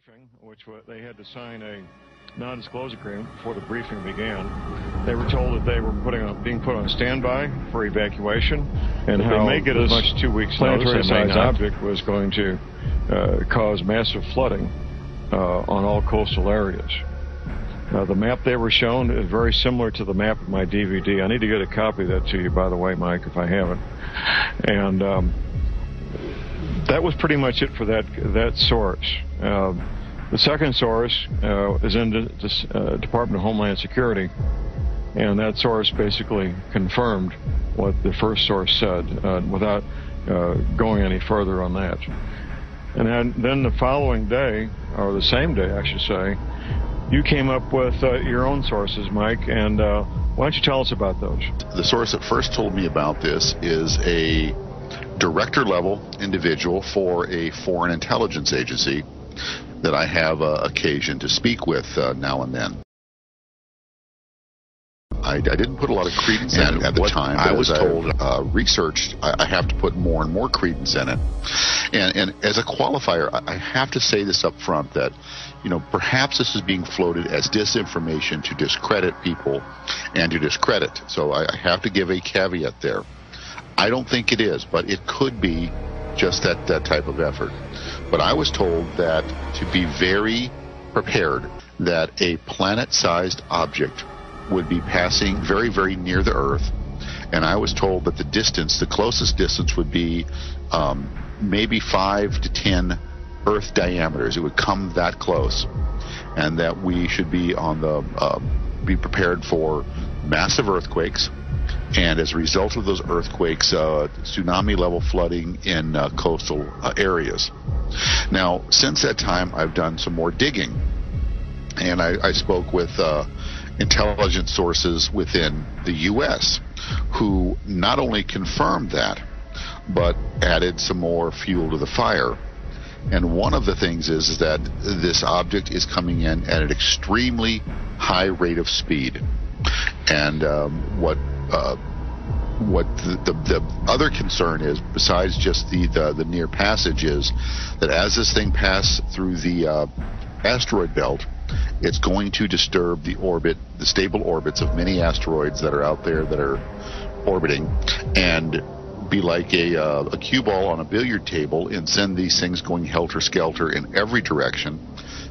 briefing, they had to sign a non-disclosure agreement before the briefing began. They were told that they were being put on standby for evacuation, and how they may get as much as 2 weeks planetary-sized object was going to cause massive flooding on all coastal areas. The map they were shown is very similar to the map of my DVD. I need to get a copy of that to you, by the way, Mike, if I haven't. And that was pretty much it for that source. The second source is in the Department of Homeland Security, and that source basically confirmed what the first source said without going any further on that. And then the following day, or the same day, I should say, you came up with your own sources, Mike, and why don't you tell us about those? The source that first told me about this is a director-level individual for a foreign intelligence agency that I have occasion to speak with now and then. I didn't put a lot of credence in it at the time. I was told, researched, I have to put more and more credence in it. And as a qualifier, I have to say this up front, that, you know, perhaps this is being floated as disinformation to discredit people and to discredit. So I have to give a caveat there. I don't think it is, but it could be just that type of effort. But I was told that to be very prepared, that a planet-sized object would be passing very, very near the Earth, and I was told that the closest distance would be maybe 5 to 10 Earth diameters. It would come that close, and that we should be be prepared for massive earthquakes, and as a result of those earthquakes, tsunami-level flooding in coastal areas. Now, since that time, I've done some more digging, and I spoke with intelligence sources within the U.S. who not only confirmed that, but added some more fuel to the fire. And one of the things is that this object is coming in at an extremely high rate of speed. And what the other concern is, besides just the near passage, is that as this thing passes through the asteroid belt, it's going to disturb the stable orbits of many asteroids that are out there that are orbiting, and be like a cue ball on a billiard table and send these things going helter-skelter in every direction,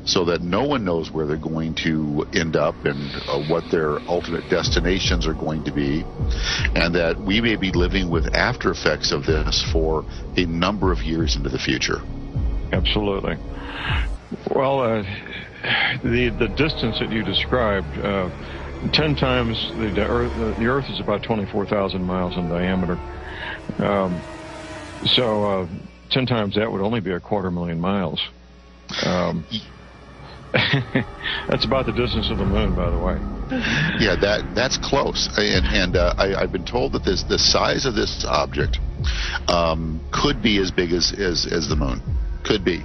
so that no one knows where they're going to end up and what their ultimate destinations are going to be, and that we may be living with after effects of this for a number of years into the future. Absolutely. Well, the distance that you described, 10 times the Earth is about 24,000 miles in diameter. So 10 times that would only be 250,000 miles. That's about the distance of the moon, by the way. Yeah, that's close. And I've been told that the size of this object could be as big as the moon. Could be.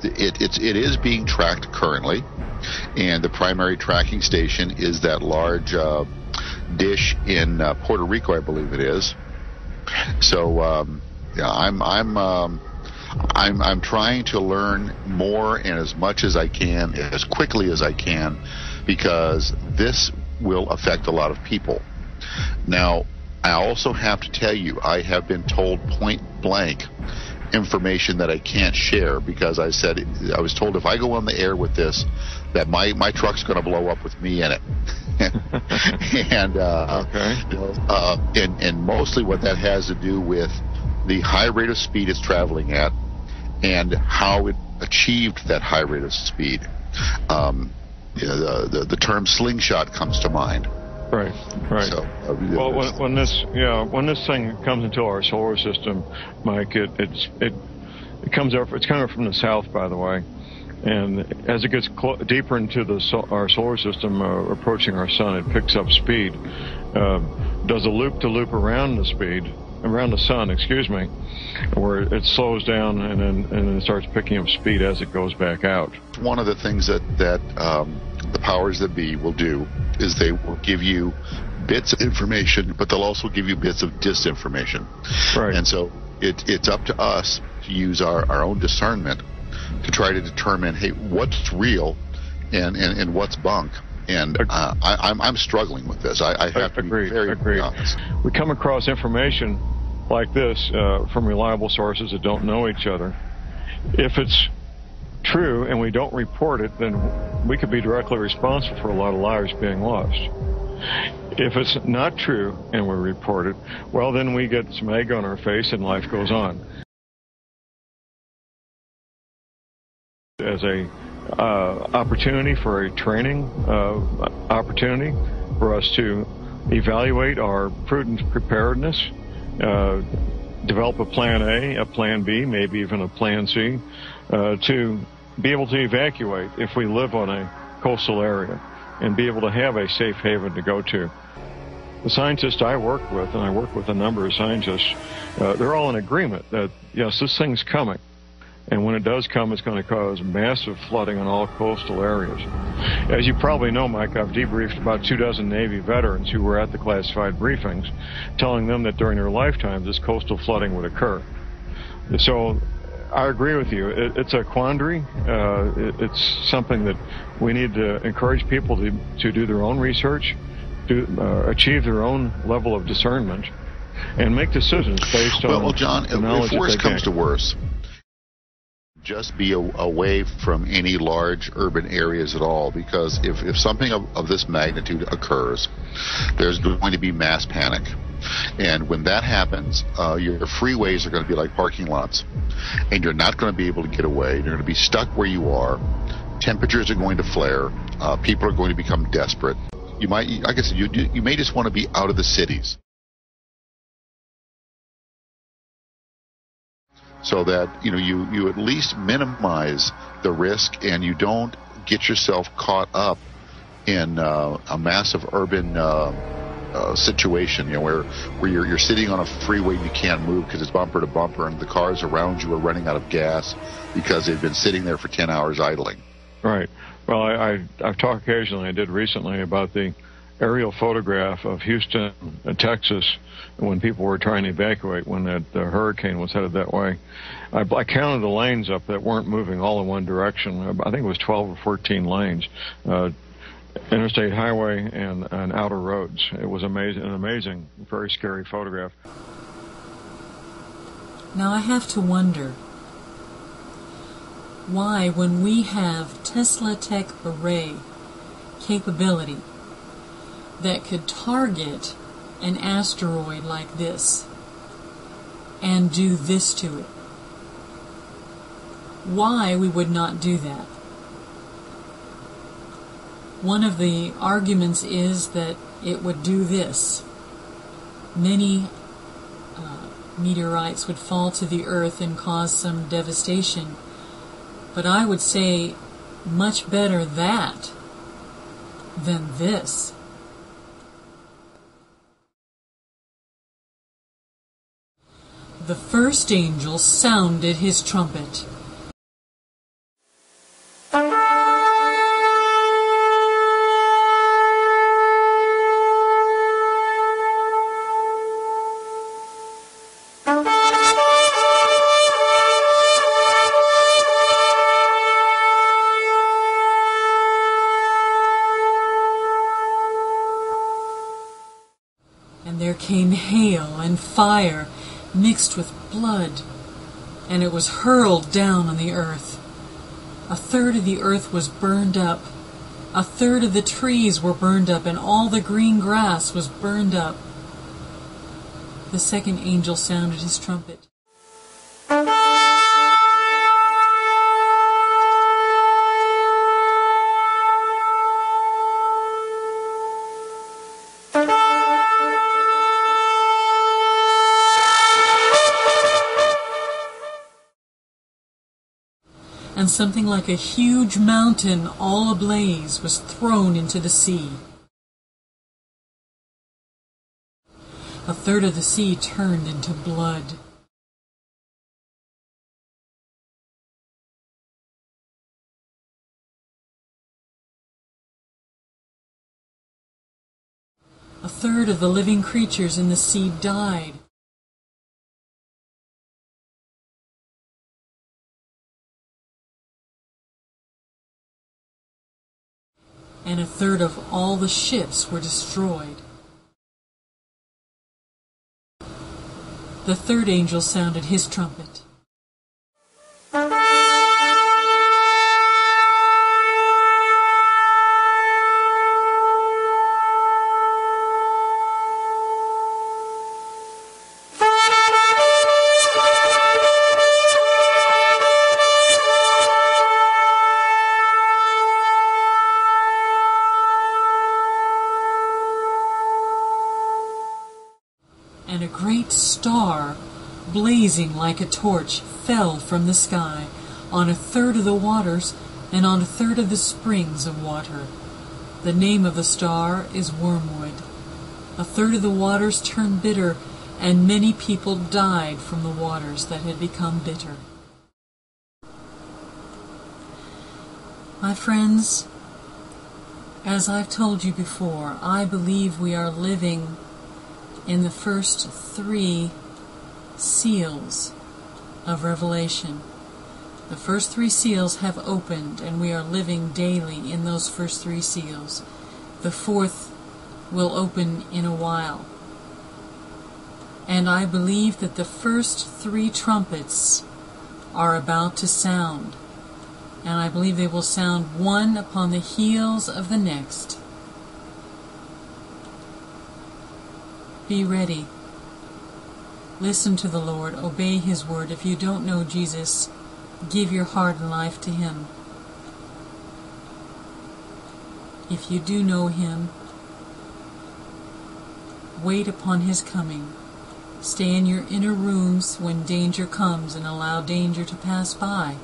It is being tracked currently, and the primary tracking station is that large dish in Puerto Rico, I believe it is. So yeah, I'm trying to learn more and as much as I can, as quickly as I can, because this will affect a lot of people. Now, I also have to tell you, I have been told point blank information that I can't share, because I was told if I go on the air with this, that my truck's going to blow up with me in it. And okay. And mostly what that has to do with the high rate of speed it's traveling at, and how it achieved that high rate of speed. The term slingshot comes to mind. Right. So, well, when this thing comes into our solar system, Mike, it comes up. It's coming from the south, by the way, and as it gets deeper into our solar system, approaching our sun, it picks up speed. Does a loop-to-loop around the sun, where it slows down and then starts picking up speed as it goes back out. One of the things that the powers that be will do is they will give you bits of information, but they'll also give you bits of disinformation. Right. And so it's up to us to use our own discernment to try to determine, hey, what's real and what's bunk. And I'm struggling with this. I have to be very honest. We come across information like this from reliable sources that don't know each other. If it's true and we don't report it, then we could be directly responsible for a lot of lives being lost. If it's not true and we report it, well, then we get some egg on our face and life goes on. As a opportunity for a training opportunity for us to evaluate our prudent preparedness, develop a plan A, a plan B, maybe even a plan C, to be able to evacuate if we live on a coastal area and be able to have a safe haven to go to. The scientists I work with, and I work with a number of scientists, they're all in agreement that, yes, this thing's coming. And when it does come, it's going to cause massive flooding in all coastal areas. As you probably know, Mike, I've debriefed about 24 Navy veterans who were at the classified briefings, telling them that during their lifetimes this coastal flooding would occur. So I agree with you. It's a quandary. It's something that we need to encourage people to do their own research, to achieve their own level of discernment, and make decisions based on well, John, the knowledge if worse that they comes to worse, just be away from any large urban areas at all, because if something of this magnitude occurs, there's going to be mass panic. And when that happens, your freeways are going to be like parking lots, and you're not going to be able to get away. You're going to be stuck where you are. Temperatures are going to flare. People are going to become desperate. You might, like I said, you may just want to be out of the cities, so that you at least minimize the risk and you don't get yourself caught up in a massive urban situation, where you're sitting on a freeway and you can't move because it's bumper to bumper and the cars around you are running out of gas because they've been sitting there for 10 hours idling. Right. Well, I've talked occasionally, I did recently, about the aerial photograph of Houston, Texas, when people were trying to evacuate when the hurricane was headed that way. I counted the lanes up that weren't moving all in one direction. I think it was 12 or 14 lanes, interstate highway and outer roads. It was amazing, an amazing, very scary photograph. Now I have to wonder why, when we have Tesla Tech array capability that could target an asteroid like this and do this to it, why we would not do that. One of the arguments is that it would do this. Many meteorites would fall to the earth and cause some devastation. But I would say much better that than this. The first angel sounded his trumpet. And there came hail and fire mixed with blood, and it was hurled down on the earth. 1/3 of the earth was burned up. 1/3 of the trees were burned up, and all the green grass was burned up. The second angel sounded his trumpet. And something like a huge mountain, all ablaze, was thrown into the sea. 1/3 of the sea turned into blood. A third of the living creatures in the sea died. and a third of all the ships were destroyed. The third angel sounded his trumpet. And a great star, blazing like a torch, fell from the sky on a third of the waters and on a third of the springs of water. The name of the star is Wormwood. A third of the waters turned bitter, and many people died from the waters that had become bitter. My friends, as I've told you before, I believe we are living in the first 3 seals of Revelation. The first 3 seals have opened, and we are living daily in those first 3 seals. The 4th will open in a while. And I believe that the first 3 trumpets are about to sound. And I believe they will sound one upon the heels of the next. Be ready. Listen to the Lord. Obey His word. If you don't know Jesus, give your heart and life to Him. If you do know Him, wait upon His coming. Stay in your inner rooms when danger comes and allow danger to pass by.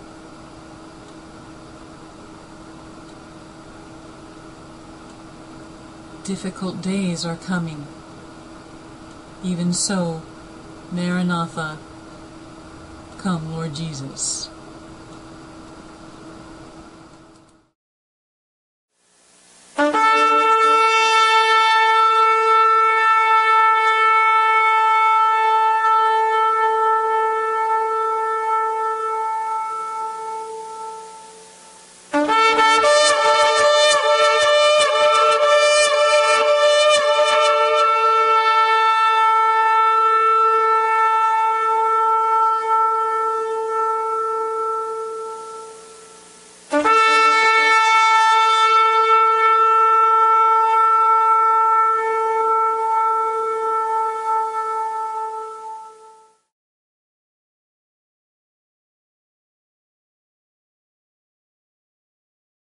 Difficult days are coming. Even so, Maranatha, come, Lord Jesus.